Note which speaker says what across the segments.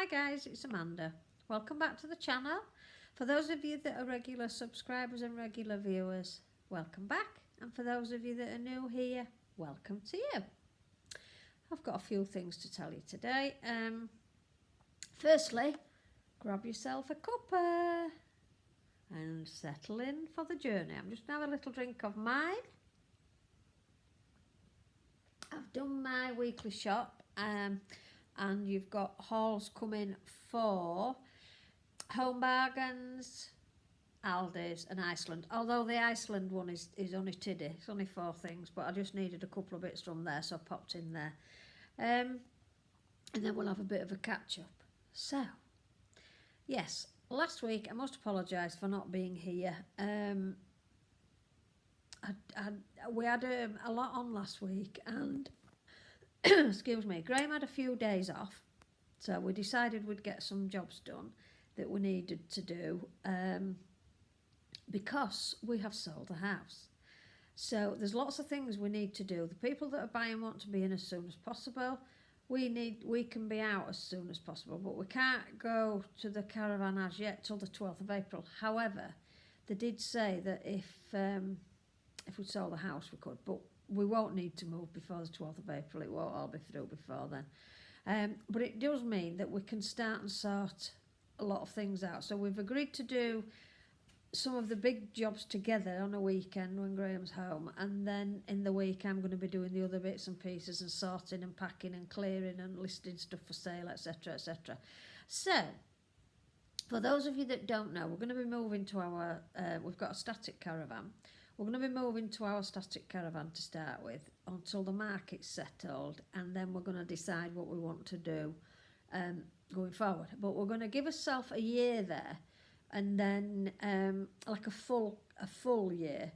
Speaker 1: Hi guys, it's Amanda. Welcome back to the channel. For those of you that are regular subscribers and regular viewers, welcome back. And for those of you that are new here, welcome to you. I've got a few things to tell you today. Firstly, grab yourself a cuppa and settle in for the journey. I'm just going to have a little drink of mine. I've done my weekly shop and you've got hauls coming for Home Bargains, Aldi's and Iceland. Although the Iceland one is only tiddy, it's only 4 things, but I just needed a couple of bits from there, so I popped in there. And then we'll have a bit of a catch up. So, yes, last week I must apologise for not being here. We had a lot on last week and excuse me, Graham had a few days off, so we decided we'd get some jobs done that we needed to do because we have sold a house. So there's lots of things we need to do. The people that are buying want to be in as soon as possible. We can be out as soon as possible, but we can't go to the caravan as yet till the 12th of April. However, they did say that if we sold the house we could, but we won't need to move before the 12th of April. It won't all be through before then. But it does mean that we can start and sort a lot of things out. So we've agreed to do some of the big jobs together on a weekend when Graham's home, and then in the week I'm going to be doing the other bits and pieces and sorting and packing and clearing and listing stuff for sale, etc, etc. So for those of you that don't know, we're going to be moving to our we've got a static caravan. We're going to be moving to our static caravan to start with until the market's settled, and then we're going to decide what we want to do going forward. But we're going to give ourselves a year there, and then like a full year.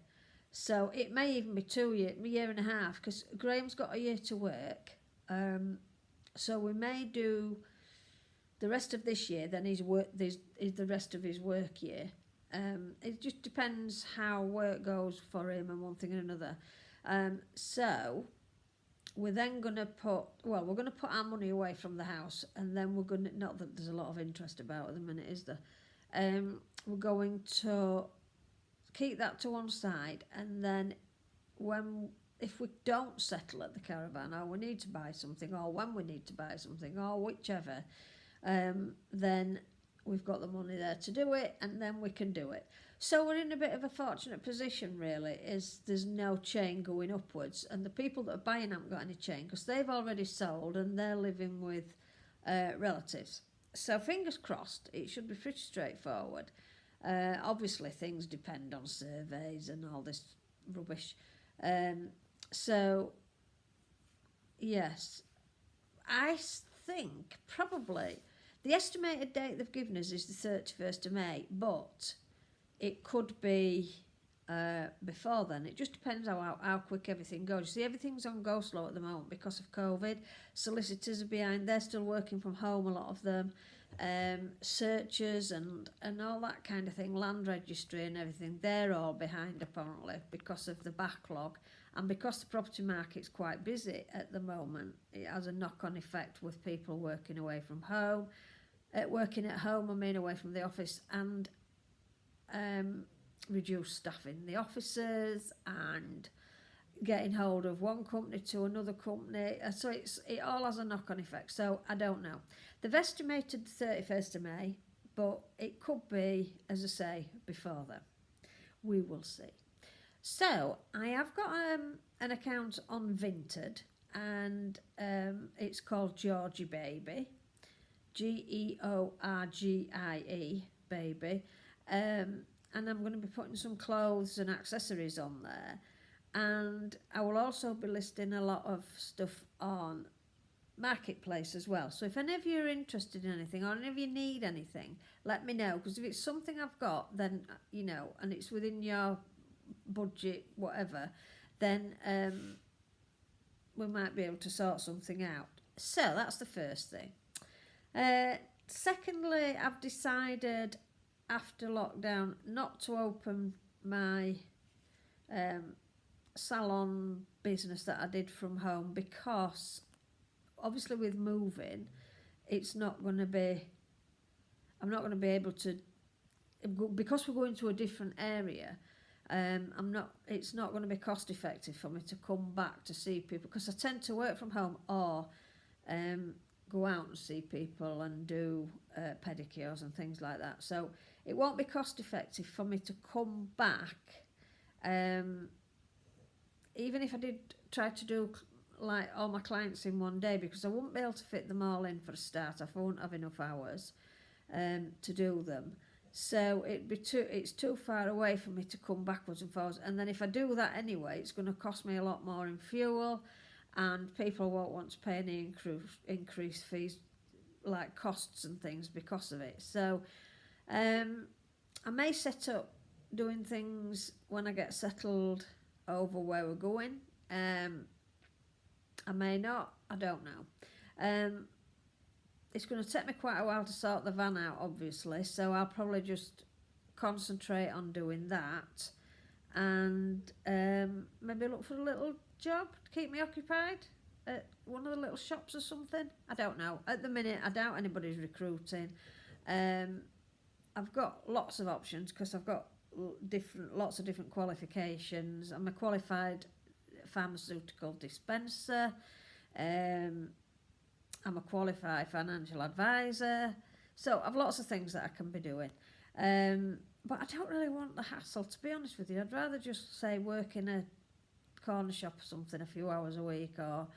Speaker 1: So it may even be 2 years, a year and a half, because Graham's got a year to work. So we may do the rest of this year, then his work, is the rest of his work year. It just depends how work goes for him and one thing and another. So we're then going to we're going to put our money away from the house, and then we're going to, not that there's a lot of interest about at the minute, is there? We're going to keep that to one side, and then if we don't settle at the caravan, or we need to buy something, or when we need to buy something, or whichever, then we've got the money there to do it, and then we can do it. So we're in a bit of a fortunate position, really, is there's no chain going upwards, and the people that are buying haven't got any chain because they've already sold and they're living with relatives. So fingers crossed, it should be pretty straightforward. Obviously things depend on surveys and all this rubbish. So yes, I think probably the estimated date they've given us is the 31st of May, but it could be before then. It just depends how quick everything goes. You see, everything's on go slow at the moment because of COVID. Solicitors are behind. They're still working from home, a lot of them. Searchers and all that kind of thing, land registry and everything, they're all behind apparently because of the backlog. And because the property market's quite busy at the moment, it has a knock-on effect with people working away from home, working at home, away from the office, and reduced staff in the offices, and getting hold of one company to another company. So it all has a knock-on effect. So I don't know. They've estimated the 31st of May, but it could be, as I say, before then. We will see. So I have got an account on Vinted, and it's called georgieboy, Georgie, baby. And I'm going to be putting some clothes and accessories on there. And I will also be listing a lot of stuff on Marketplace as well. So if any of you are interested in anything, or any of you need anything, let me know. Because if it's something I've got, then, you know, and it's within your budget, whatever, then we might be able to sort something out. So that's the first thing. Secondly, I've decided after lockdown not to open my salon business that I did from home, because obviously with moving it's not going to be, I'm not going to be able to, because we're going to a different area, it's not going to be cost effective for me to come back to see people, because I tend to work from home or go out and see people and do pedicures and things like that. So it won't be cost effective for me to come back, even if I did try to do like all my clients in one day, because I wouldn't be able to fit them all in for a start. I won't have enough hours to do them. So it's too far away for me to come backwards and forwards. And then if I do that anyway, it's going to cost me a lot more in fuel, and people won't want to pay any increased fees, like costs and things, because of it. So I may set up doing things when I get settled over where we're going. I may not, I don't know. It's going to take me quite a while to sort the van out, obviously, so I'll probably just concentrate on doing that, and maybe look for a little job to keep me occupied at one of the little shops or something. I don't know. At the minute, I doubt anybody's recruiting. I've got lots of options because I've got lots of different qualifications. I'm a qualified pharmaceutical dispenser. I'm a qualified financial advisor. So I've lots of things that I can be doing. But I don't really want the hassle, to be honest with you. I'd rather just, say, work in a corner shop or something a few hours a week. Or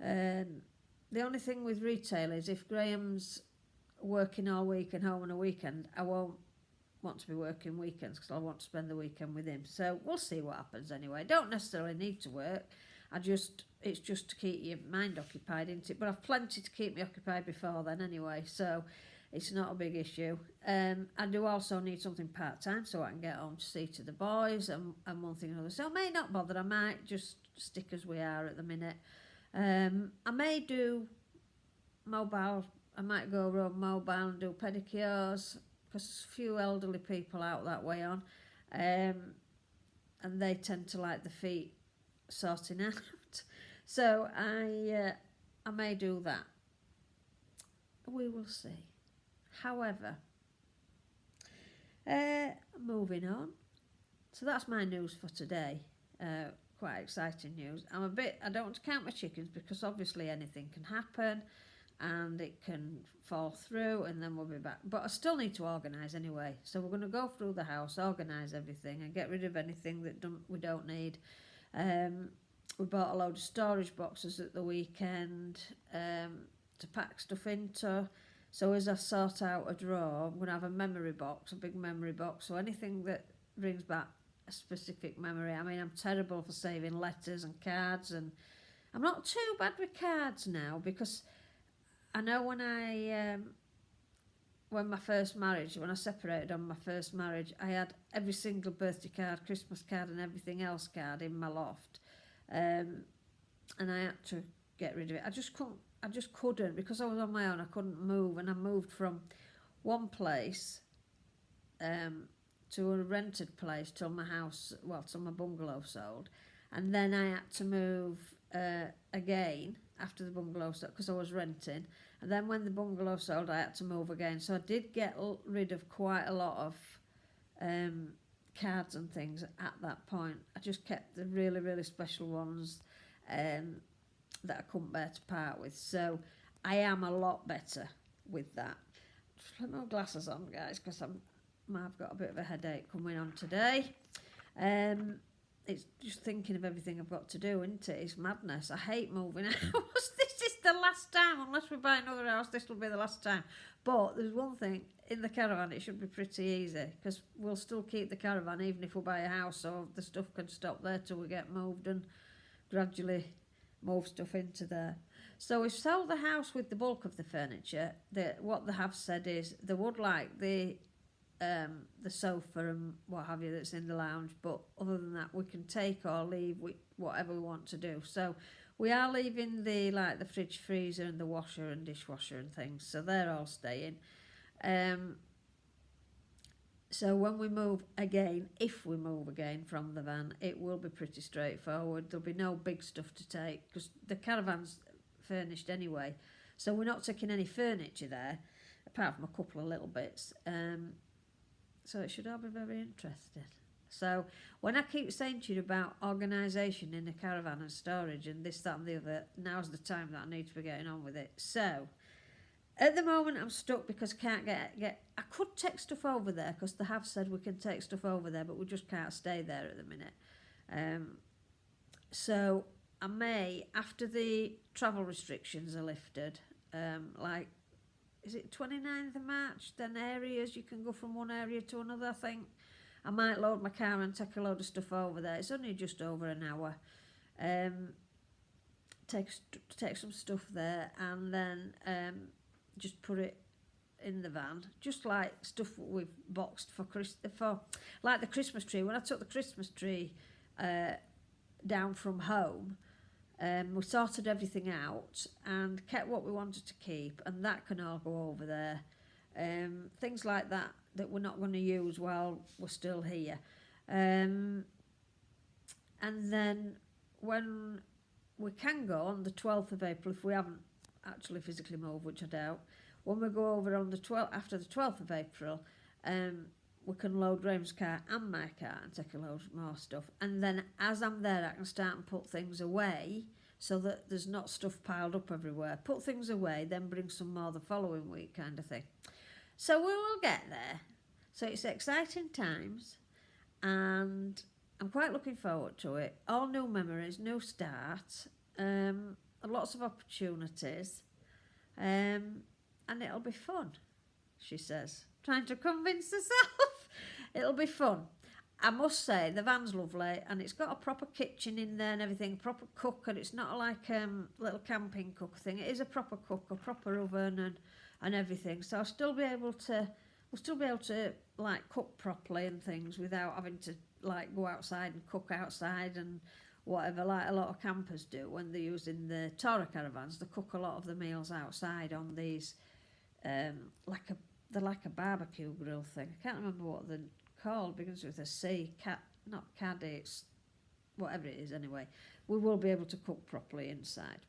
Speaker 1: the only thing with retail is if Graham's working all week and home on a weekend, I won't want to be working weekends because I want to spend the weekend with him. So we'll see what happens anyway. Don't necessarily need to work. It's just to keep your mind occupied, isn't it? But I've plenty to keep me occupied before then anyway, so it's not a big issue. I do also need something part-time so I can get home to see to the boys and one thing and another. So I may not bother. I might just stick as we are at the minute. I may do mobile. I might go road mobile and do pedicures, because there's a few elderly people out that way on, and they tend to like the feet sorting out. So I may do that. We will see. However, moving on. So that's my news for today. Quite exciting news. I don't want to count my chickens, because obviously anything can happen and it can fall through and then we'll be back. But I still need to organise anyway. So we're going to go through the house, organise everything and get rid of anything that we don't need. We bought a load of storage boxes at the weekend to pack stuff into. So as I sort out a drawer, I'm going to have a memory box, a big memory box. So anything that brings back a specific memory. I mean, I'm terrible for saving letters and cards, and I'm not too bad with cards now, because I know when my first marriage, when I separated on my first marriage, I had every single birthday card, Christmas card and everything else card in my loft. And I had to get rid of it. I just couldn't, because I was on my own. I couldn't move, and I moved from one place to a rented place till my bungalow sold, and then I had to move again after the bungalow sold, because I was renting, and then when the bungalow sold I had to move again. So I did get rid of quite a lot of cards and things at that point. I just kept the really, really special ones that I couldn't bear to part with. So I am a lot better with that. Just put my glasses on, guys, because I've got a bit of a headache coming on today. It's just thinking of everything I've got to do, isn't it? It's madness. I hate moving house. This is the last time. Unless we buy another house, this will be the last time. But there's one thing, in the caravan it should be pretty easy, because we'll still keep the caravan even if we buy a house, so the stuff can stop there till we get moved and gradually move stuff into there. So we've sold the house with the bulk of the furniture. What they have said is they would like the sofa and what have you that's in the lounge, but other than that we can take or leave whatever we want to do. So we are leaving the fridge, freezer and the washer and dishwasher and things, so they're all staying. So when we move again, if we move again from the van, it will be pretty straightforward. There'll be no big stuff to take, because the caravan's furnished anyway, So we're not taking any furniture there, apart from a couple of little bits. So it should all be very interesting. So when I keep saying to you about organisation in the caravan and storage and this, that and the other, now's the time that I need to be getting on with it. So at the moment I'm stuck because I can't get I could take stuff over there because they have said we can take stuff over there, but we just can't stay there at the minute. So I may, after the travel restrictions are lifted, like, is it 29th of March, then areas, you can go from one area to another, I think. I might load my car and take a load of stuff over there. It's only just over an hour. Take some stuff there and then just put it in the van, just like stuff we've boxed for like the Christmas tree. When I took the Christmas tree down from home, we sorted everything out and kept what we wanted to keep, and that can all go over there. Things like that we're not going to use while we're still here. And then when we can go on the 12th of April, if we haven't actually physically moved, which I doubt, when we go over on the 12th, after the 12th of April, we can load Graham's car and my car and take a load more stuff. And then as I'm there, I can start and put things away so that there's not stuff piled up everywhere. Put things away, then bring some more the following week, kind of thing. So we will get there. So it's exciting times and I'm quite looking forward to it. All new memories, new start, lots of opportunities, and it'll be fun, she says, trying to convince herself. It'll be fun. I must say, the van's lovely, and it's got a proper kitchen in there and everything, proper cooker. It's not like a little camping cook thing. It is a proper cooker, proper oven and everything. So we'll still be able to like cook properly and things without having to like go outside and cook outside and whatever, like a lot of campers do when they're using the Torah caravans. They cook a lot of the meals outside on these, they're like a barbecue grill thing. I can't remember what they're called. Begins with a C. Not caddy. It's whatever it is. Anyway, we will be able to cook properly inside.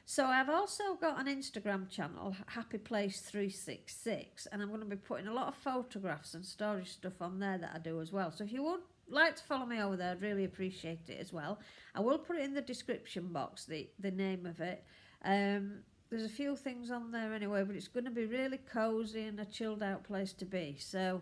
Speaker 1: So I've also got an Instagram channel, Happy Place 366, and I'm going to be putting a lot of photographs and storage stuff on there that I do as well. So if you would like to follow me over there, I'd really appreciate it as well. I will put it in the description box, the name of it. There's a few things on there anyway, but it's going to be really cosy and a chilled out place to be. So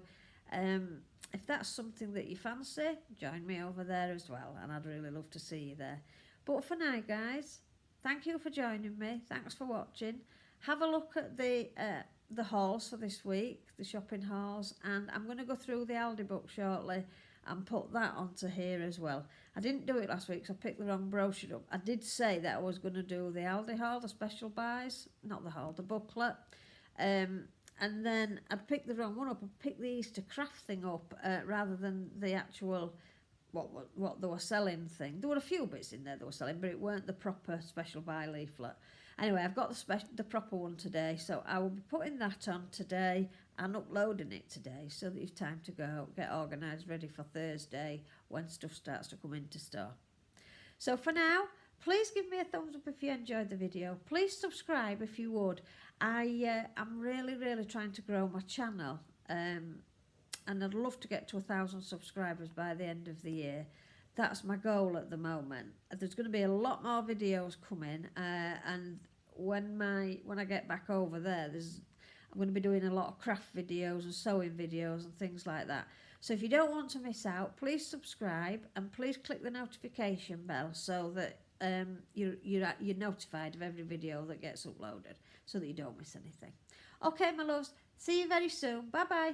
Speaker 1: if that's something that you fancy, join me over there as well, and I'd really love to see you there. But for now, guys, thank you for joining me. Thanks for watching. Have a look at the hauls for this week, the shopping hauls, and I'm going to go through the Aldi book shortly and put that onto here as well. I didn't do it last week because I picked the wrong brochure up. I did say that I was going to do the Aldi haul, the special buys, not the haul, the booklet. And then I'd picked the wrong one up. I picked the Easter craft thing up rather than the actual what they were selling thing. There were a few bits in there they were selling, but it weren't the proper special buy leaflet. Anyway, I've got the proper one today, so I will be putting that on today and uploading it today so that you've time to go get organised, ready for Thursday when stuff starts to come into store. So for now, please give me a thumbs up if you enjoyed the video. Please subscribe if you would. I'm really, really trying to grow my channel, and I'd love to get to 1,000 subscribers by the end of the year. That's my goal at the moment. There's going to be a lot more videos coming, and when I get back over there, I'm going to be doing a lot of craft videos and sewing videos and things like that. So if you don't want to miss out, please subscribe and please click the notification bell so that you're notified of every video that gets uploaded, so that you don't miss anything. Okay, my loves, see you very soon. Bye bye.